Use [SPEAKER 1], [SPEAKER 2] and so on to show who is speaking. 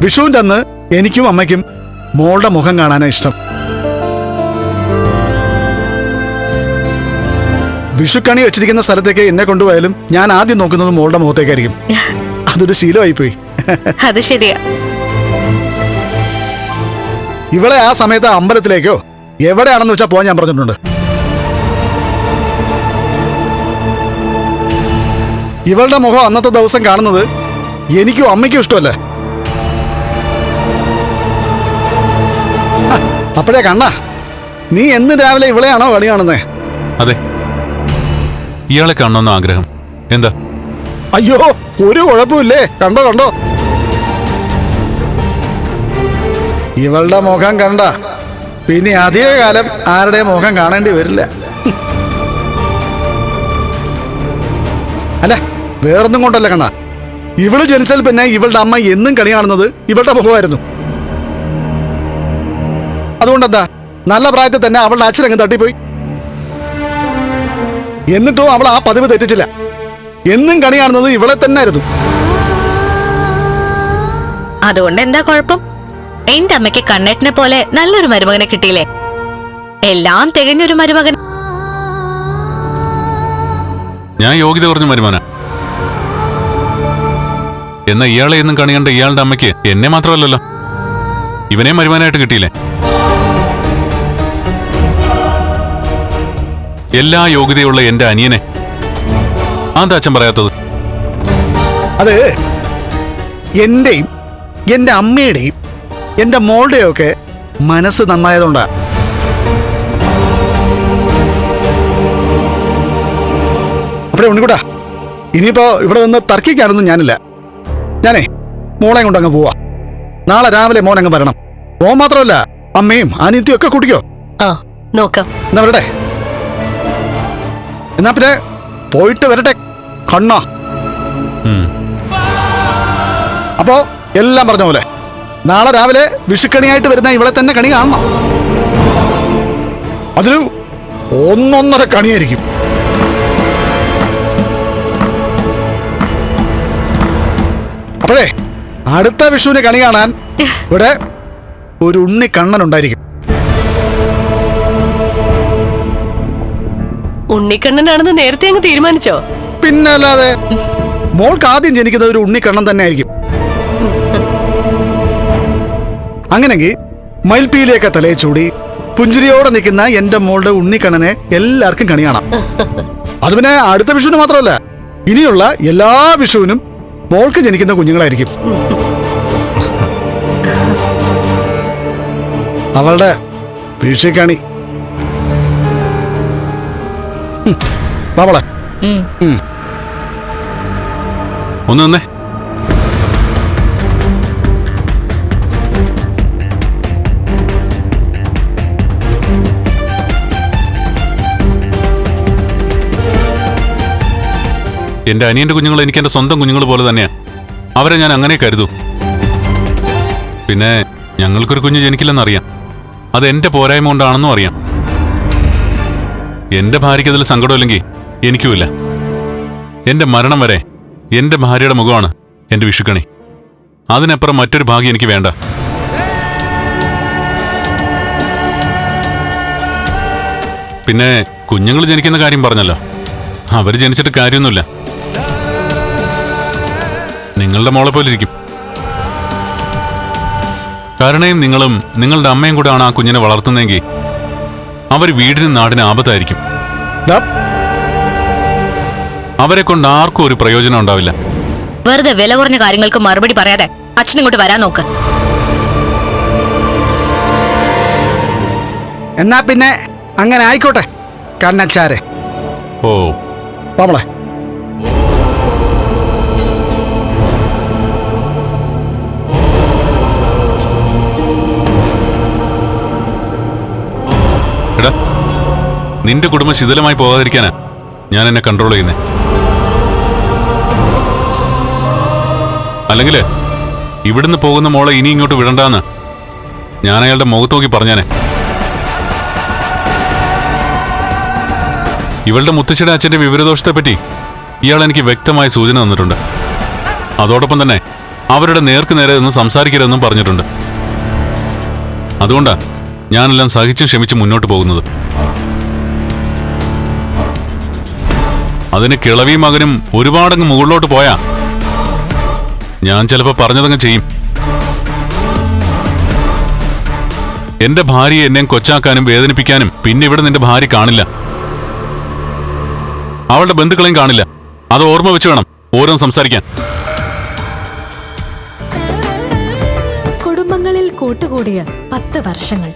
[SPEAKER 1] വിഷുവിന്റെ അന്ന് എനിക്കും അമ്മയ്ക്കും മോളുടെ മുഖം കാണാനാ ഇഷ്ടം. വിഷുക്കണി വെച്ചിരിക്കുന്ന സ്ഥലത്തേക്ക് എന്നെ കൊണ്ടുപോയാലും ഞാൻ ആദ്യം നോക്കുന്നത് മോളുടെ മുഖത്തേക്കായിരിക്കും. അതൊരു ശീലമായിപ്പോയി.
[SPEAKER 2] അത് ശരിയാ.
[SPEAKER 1] ഇവളെ ആ സമയത്ത് അമ്പലത്തിലേക്കോ എവിടെയാണെന്ന് വെച്ചാൽ പോകാൻ ഞാൻ പറഞ്ഞിട്ടുണ്ട്. ഇവളുടെ മുഖം അന്നത്തെ ദിവസം കാണുന്നത് എനിക്കും അമ്മയ്ക്കും ഇഷ്ടമല്ലേ. അപ്പോഴേ കണ്ണ, നീ എന്ന് രാവിലെ ഇവളെയാണോ കണി കാണുന്നേ?
[SPEAKER 3] അതെ, ഇയാളെ കാണണമെന്ന് ആഗ്രഹം. എന്താ?
[SPEAKER 1] അയ്യോ, ഒരു കുഴപ്പമില്ലേ. കണ്ടോ കണ്ടോ, ഇവളുടെ മുഖം കണ്ട പിന്നെ അധിക കാലം ആരുടെ മുഖം കാണേണ്ടി വരില്ല. അല്ല, വേറൊന്നും കൊണ്ടല്ല കണ്ണ, ഇവള് ജനിച്ചാൽ പിന്നെ ഇവളുടെ അമ്മ എന്നും കണി കാണുന്നത് ഇവളുടെ മുഖമായിരുന്നു. അതുകൊണ്ടെന്താ, നല്ല പ്രായത്തിൽ തന്നെ അവളുടെ അച്ഛനങ്ങ് തട്ടിപ്പോയി. എന്നിട്ടോ അവൾ ആ പതിവ് തെറ്റിച്ചില്ല. എന്നും കണി കാണുന്നത് ഇവളെ തന്നെ ആയിരുന്നു.
[SPEAKER 2] അതുകൊണ്ട് എന്താ കുഴപ്പം? എന്റെ അമ്മയ്ക്ക് കണ്ണേട്ടിനെ പോലെ നല്ലൊരു മരുമകനെ കിട്ടിയില്ലേ? എല്ലാം തികഞ്ഞൊരു മരുമകൻ.
[SPEAKER 3] ഞാൻ യോഗ്യത കുറഞ്ഞ മരുമകനാ. എന്നാ ഇയാളെ എന്നും കണി കണ്ട ഇയാളുടെ അമ്മയ്ക്ക് എന്നെ മാത്രമല്ലല്ലോ, ഇവനെ മരുമകനായിട്ട് കിട്ടിയില്ലേ? എല്ലാ യോഗ്യതയുള്ള എന്റെ അനിയനെ അതെന്താ അച്ഛൻ പറയാത്തത്?
[SPEAKER 1] അത് എന്റെയും എന്റെ അമ്മയുടെയും എന്റെ മോളുടെയും ഒക്കെ മനസ്സ് നന്നായതുകൊണ്ടാ. അപ്പഴേ ഉണ്ണിക്കൂട്ടാ, ഇനിയിപ്പോ ഇവിടെ നിന്ന് തർക്കിക്കാനൊന്നും ഞാനില്ല. ഞാനേ മോളെ കൊണ്ടങ്ങ് പോവാ. നാളെ രാവിലെ മോനങ്ങ് വരണം. മോൻ മാത്രമല്ല, അമ്മയും അനിയത്തിയും ഒക്കെ കുടിക്കോ?
[SPEAKER 4] ആ, നോക്കാം.
[SPEAKER 1] എന്നാ വരട്ടെ. എന്നാ പിന്നെ പോയിട്ട് വരട്ടെ കണ്ണ. അപ്പോ എല്ലാം പറഞ്ഞ പോലെ നാളെ രാവിലെ വിഷുക്കണിയായിട്ട് വരുന്ന ഇവളെ തന്നെ കണി കാണണം. അതൊരു ഒന്നൊന്നര കണിയായിരിക്കും. അപ്പോഴേ അടുത്ത വിഷുവിന് കണി കാണാൻ ഇവിടെ ഒരു ഉണ്ണി കണ്ണൻ ഉണ്ടായിരിക്കും.
[SPEAKER 4] ഉണ്ണിക്കണ്ണനാണെന്ന് നേരത്തെ അങ്ങ് തീരുമാനിച്ചോ?
[SPEAKER 1] പിന്നല്ലാതെ, മോൾക്ക് ആദ്യം ജനിക്കുന്നത് ഒരു ഉണ്ണിക്കണ്ണൻ തന്നെ ആയിരിക്കും. അങ്ങനെങ്കിൽ മയിൽപ്പീലിയൊക്കെ തലയെ ചൂടി പുഞ്ചിരിയോടെ നിൽക്കുന്ന എന്റെ മോളുടെ ഉണ്ണിക്കണ്ണനെ എല്ലാവർക്കും കണി കാണാം. അത് പിന്നെ അടുത്ത വിഷുവിന് മാത്രമല്ല, ഇനിയുള്ള എല്ലാ വിഷുവിനും മോൾക്ക് ജനിക്കുന്ന കുഞ്ഞുങ്ങളായിരിക്കും. അവളുടെ വീഴ്ചക്കണി. ബാബളെ,
[SPEAKER 3] ഒന്ന് നിന്നേ. എന്റെ അനിയന്റെ കുഞ്ഞുങ്ങൾ എനിക്ക് എന്റെ സ്വന്തം കുഞ്ഞുങ്ങൾ പോലെ തന്നെയാ. അവരെ ഞാൻ അങ്ങനെ കരുതൂ. പിന്നെ ഞങ്ങൾക്കൊരു കുഞ്ഞ് ജനിക്കില്ലെന്നറിയാം. അത് എന്റെ പോരായ്മ കൊണ്ടാണെന്നും അറിയാം. എന്റെ ഭാര്യയ്ക്ക് അതിൽ സങ്കടമില്ലെങ്കിൽ എനിക്കുമില്ല. എന്റെ മരണം വരെ എന്റെ ഭാര്യയുടെ മുഖമാണ് എന്റെ വിഷുക്കണി. അതിനപ്പുറം മറ്റൊരു ഭാഗ്യം എനിക്ക് വേണ്ട. പിന്നെ കുഞ്ഞുങ്ങൾ ജനിക്കുന്ന കാര്യം പറഞ്ഞല്ലോ, അവർ ജനിച്ചിട്ട് കാര്യമൊന്നുമില്ല. നിങ്ങളുടെ മോളെ പോലെ ഇരിക്കും. കരുണയും നിങ്ങളും നിങ്ങളുടെ അമ്മയും കൂടെയാണ് ആ കുഞ്ഞിനെ വളർത്തുന്നതെങ്കിൽ അവർ വീടിനും നാടിനും ആപത്തായിരിക്കും. അവരെ കൊണ്ട് ആർക്കും ഒരു പ്രയോജനം ഉണ്ടാവില്ല.
[SPEAKER 2] വെറുതെ വില കുറഞ്ഞ കാര്യങ്ങൾക്ക് മറുപടി പറയാതെ അച്ഛനിങ്ങോട്ട് വരാൻ നോക്ക്.
[SPEAKER 1] എന്നാ പിന്നെ അങ്ങനെ ആയിക്കോട്ടെ കണ്ണച്ചാരെ.
[SPEAKER 3] ഓ,
[SPEAKER 1] നമ്മളെ
[SPEAKER 3] എടാ, നിന്റെ കുടുംബം ശിഥിലമായി പോകാതിരിക്കാനാ ഞാൻ എന്നെ കൺട്രോൾ ചെയ്യുന്നേ. അല്ലെങ്കിൽ ഇവിടുന്ന് പോകുന്ന മോളെ ഇനി ഇങ്ങോട്ട് വിടണ്ടാന്ന് ഞാൻ അയാളുടെ മുഖത്ത് നോക്കി പറഞ്ഞാനെ. ഇവളുടെ മുത്തശ്ശിയുടെ അച്ഛന്റെ വിവരദോഷത്തെപ്പറ്റി ഇയാൾ എനിക്ക് വ്യക്തമായ സൂചന തന്നിട്ടുണ്ട്. അതോടൊപ്പം തന്നെ അവരുടെ നേർക്ക് നേരെ നിന്ന് സംസാരിക്കരുതെന്നും പറഞ്ഞിട്ടുണ്ട്. അതുകൊണ്ടാ ഞാനെല്ലാം സഹിച്ചും ക്ഷമിച്ചും മുന്നോട്ട് പോകുന്നത്. അതിന് കിളവി മകനും ഒരുപാടങ്ങ് മുകളിലോട്ട് പോയാ ഞാൻ ചിലപ്പോ പറഞ്ഞതങ്ങ് ചെയ്യും. എന്റെ ഭാര്യയെ എന്നെ കൊച്ചാക്കാനും വേദനിപ്പിക്കാനും പിന്നെ ഇവിടെ നിന്റെ ഭാര്യ കാണില്ല, അവളുടെ ബന്ധുക്കളെയും കാണില്ല. അത് ഓർമ്മ വെച്ച് വേണം ഓരോന്ന് സംസാരിക്കാൻ.
[SPEAKER 5] കുടുംബങ്ങളിൽ കൂട്ടുകൂടിയ 10 വർഷങ്ങൾ